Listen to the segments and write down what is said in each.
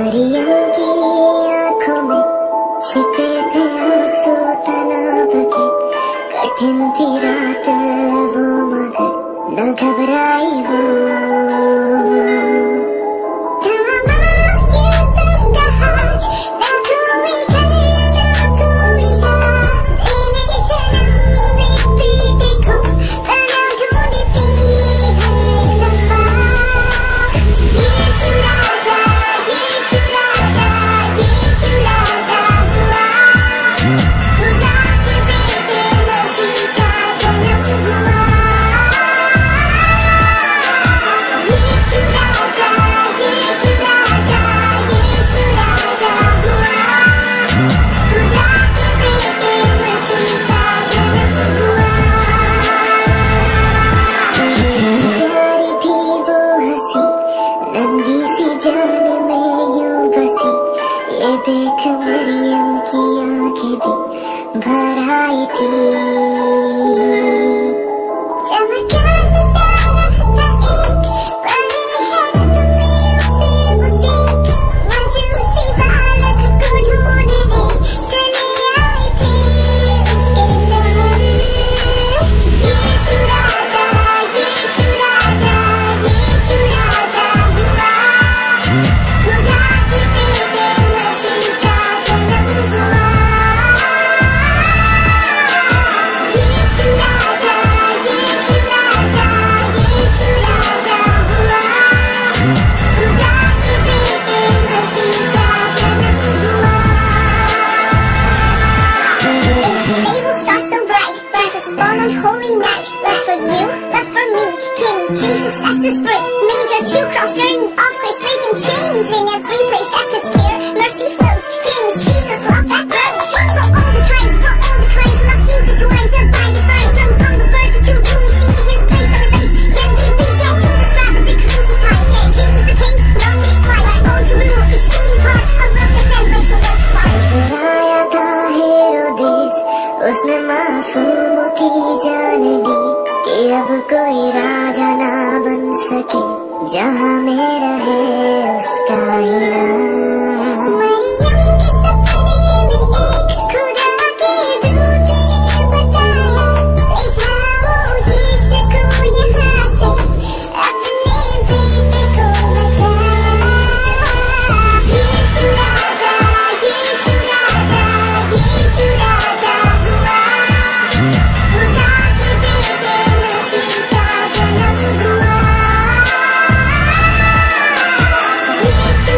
मरियम की आंखों में छिपे थे आंसू तनाव के। कठिन थी रात वो मगर न घबराई वो। ये देख मरियम की आंखें भी भर आई थी। Holy night, left for you, left for me. King Jesus, that's the spring. Manger to cross journey, all place breaking chains. In every place, shepherd's care, mercy flows. King Jesus, love that grows. For all the times, love Jesus lines up by divine. From humble birth to truly see his grace on the base. Can we be so this rapid decrease his time? Yeah, Jesus the King, no need fly. Born to rule each beating heart. A love that celebrates the work hard. आया था हेरोदेस, उसने मासूमों की जान ली कि अब कोई राजा ना बन सके जहाँ में रहे उसका ही नाम।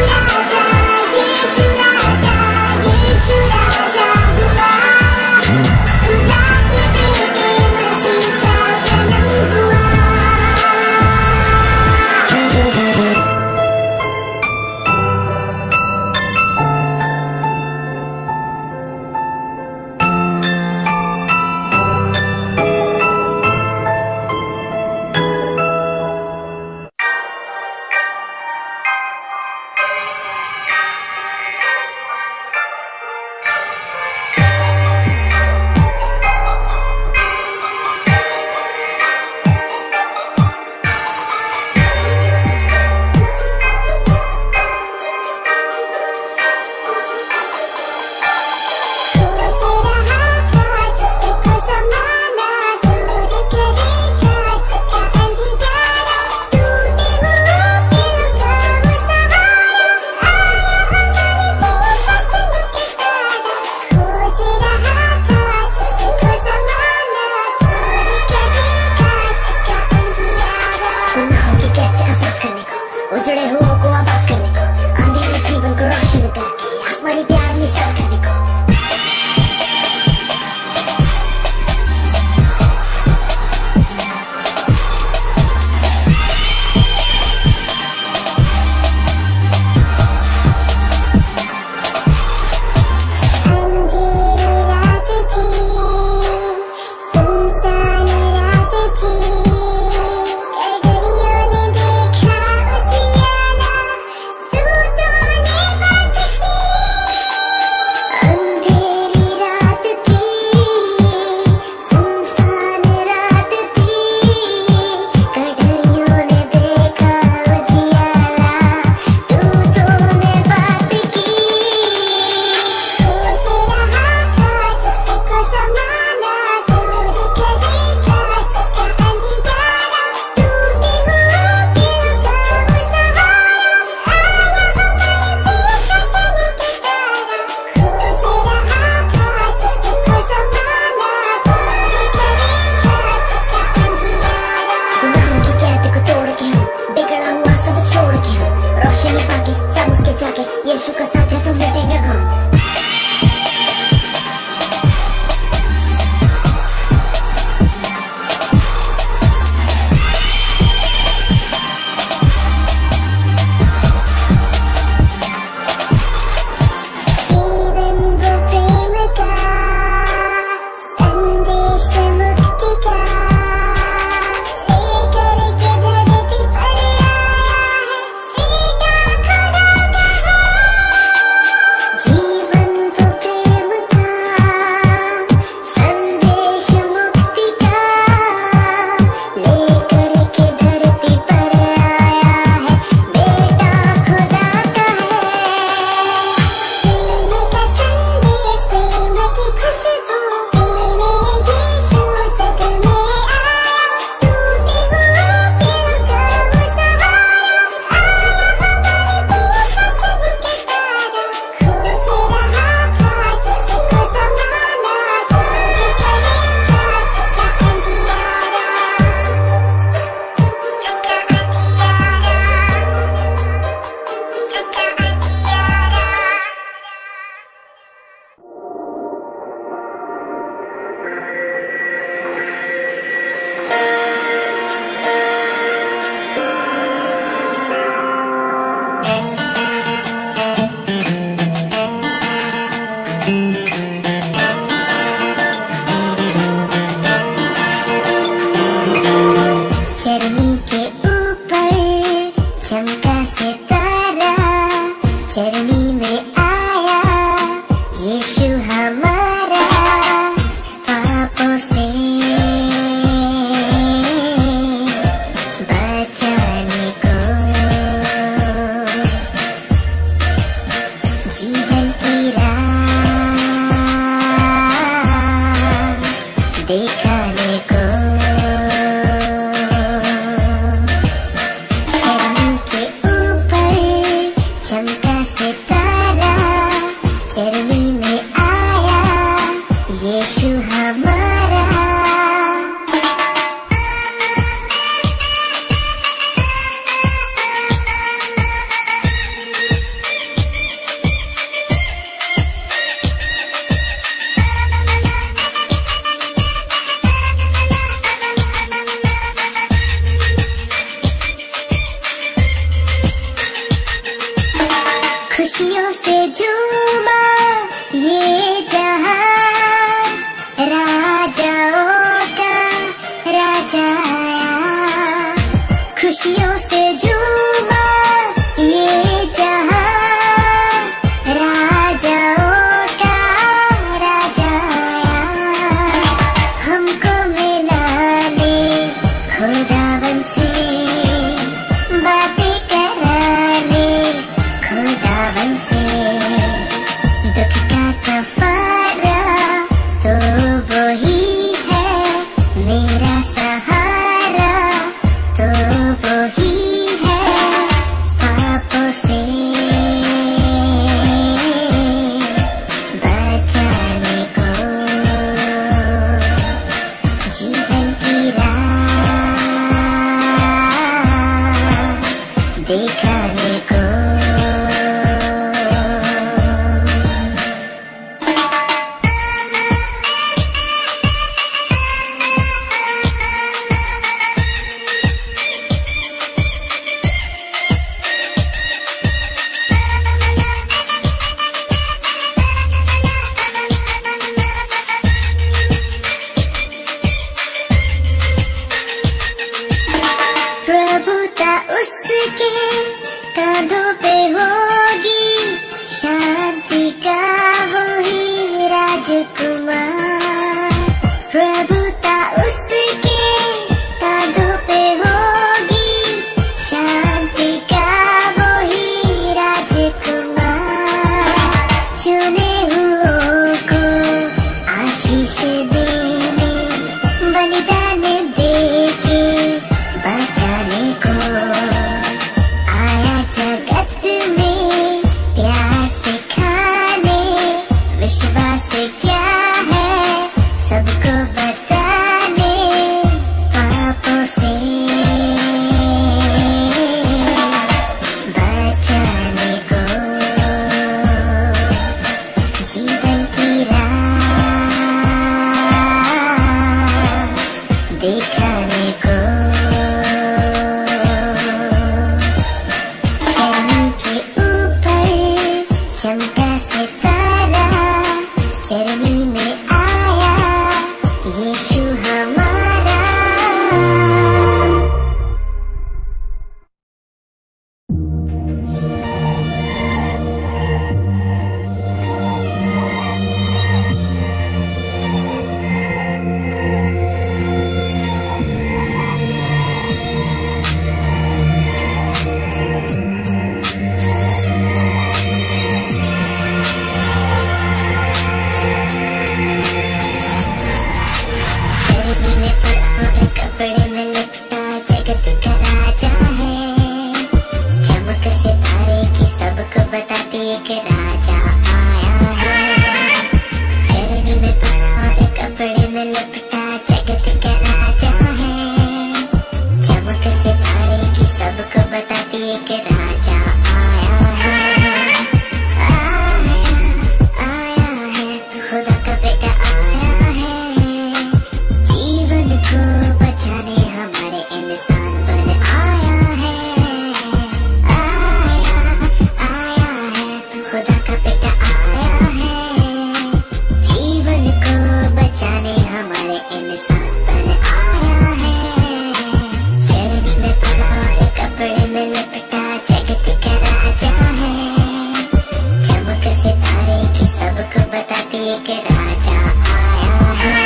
Yeah. खुशियों से झूमा ये जहां, राजाओं का राजा आया, हमको मिलाने खुदावन से, बातें कराने खुदावन से, दुख का कफारा तो वही है, मेरा सहारा तो वही है, पापों से बचाने को, जीवन की राह दिखाने को। प्रभुता उसके कांधों पे होगी, शांति का वही राजकुमार। प्रभुता उसके कांधों पे होगी, शांति का वही राजकुमार। चुने हुओं को आशीष देने, बलिदान देके बचाने को आया जगत में, प्यार सिखाने, विश्वास क्या है सबको बताने, पापों से बचाने को, जीवन की राह दिखाने को। चरनी के ऊपर चमका सितारा, चरनी में आया यीशु हमारा। चरनी में पड़ा है, कपड़े में लिपटा, जगत का राजा है, चमक सितारे की सबको बताते एक राजा आया है। चरनी में पड़ा है, कपड़े में लिपटा, जगत का राजा है, चमक सितारे की सबको बताते एक राजा आया है। आया है, खुदा का बेटा आया है, जीवन को बचाने हमारे इंसान बन आया है। आया है, खुदा का बेटा आया है, जीवन को बचाने हमारे इंसान बन आया है। चरनी में पड़ा है, कपड़े में लिपटा, जगत का राजा है, चमक सितारे की सबको बताते एक राजा आया है।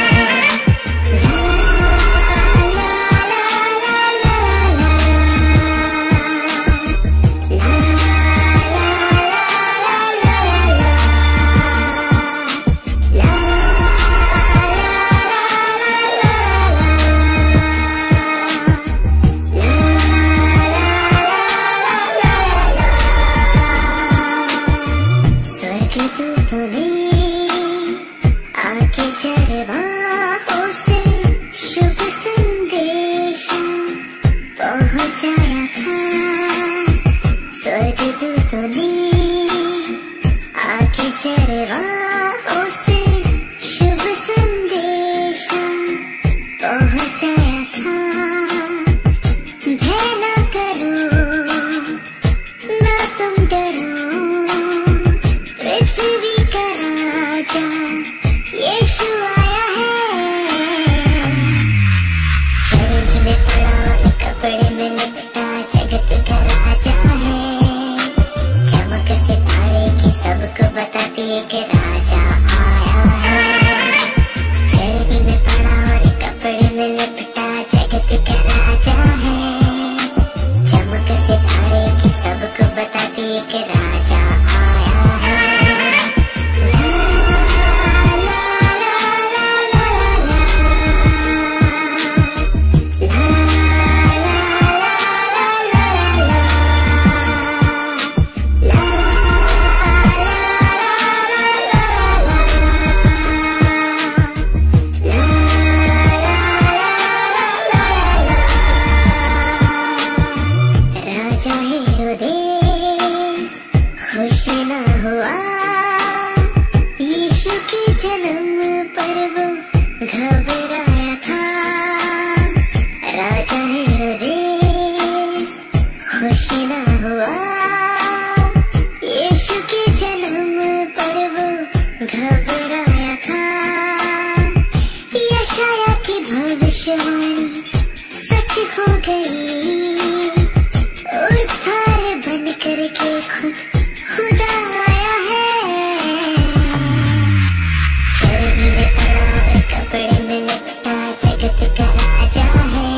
स्वर्गदूतों ने आके चरवाहों से शुभ संदेशा पहुंचाया था। स्वर्गदूतों ने आके चरवाहों से शुभ संदेशा पहुंचाया था। भय न करो, ना तुम डरो, पृथ्वी का राजा यीशु आया है। चरनी में पड़ा, कपड़े में लिपटा, राजा है, चमक सितारे की सबको बताती एक राजा आया है। राजा हेरोदेस खुश न हुआ यीशु के जन्म पर, वो घबराया था। राजा हेरोदेस खुश न हुआ यीशु के जन्म पर, वो घबराया था। यशाया की भविष्यवाणी सच हो गई, उद्धार बन करके खुदा आया है। चरनी में पड़ा और कपड़े में लिपटा जगत का राजा है,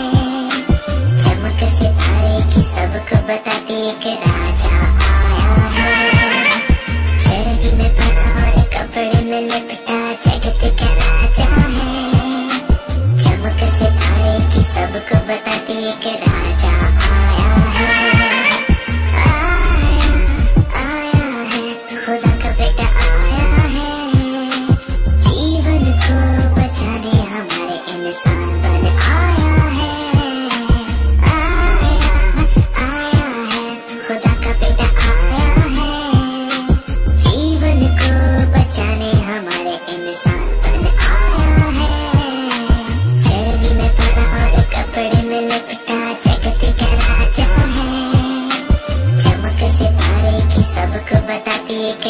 चमक सितारे की सबको बताती एक राजा आया है। चरनी में पड़ा और कपड़े में लिपटा जगत का राजा है, चमक सितारे की सबको बताती एक राजा आया है। खुदा का बेटा आया है, जीवन को बचाने हमारे इंसान बन आया है। आया है, खुदा का बेटा आया है, जीवन को बचाने हमारे इंसान बन आया है। चरनी में पड़ा और कपड़े में लिपटा जगत का राजा है, चमक सितारे की सबको बताती एक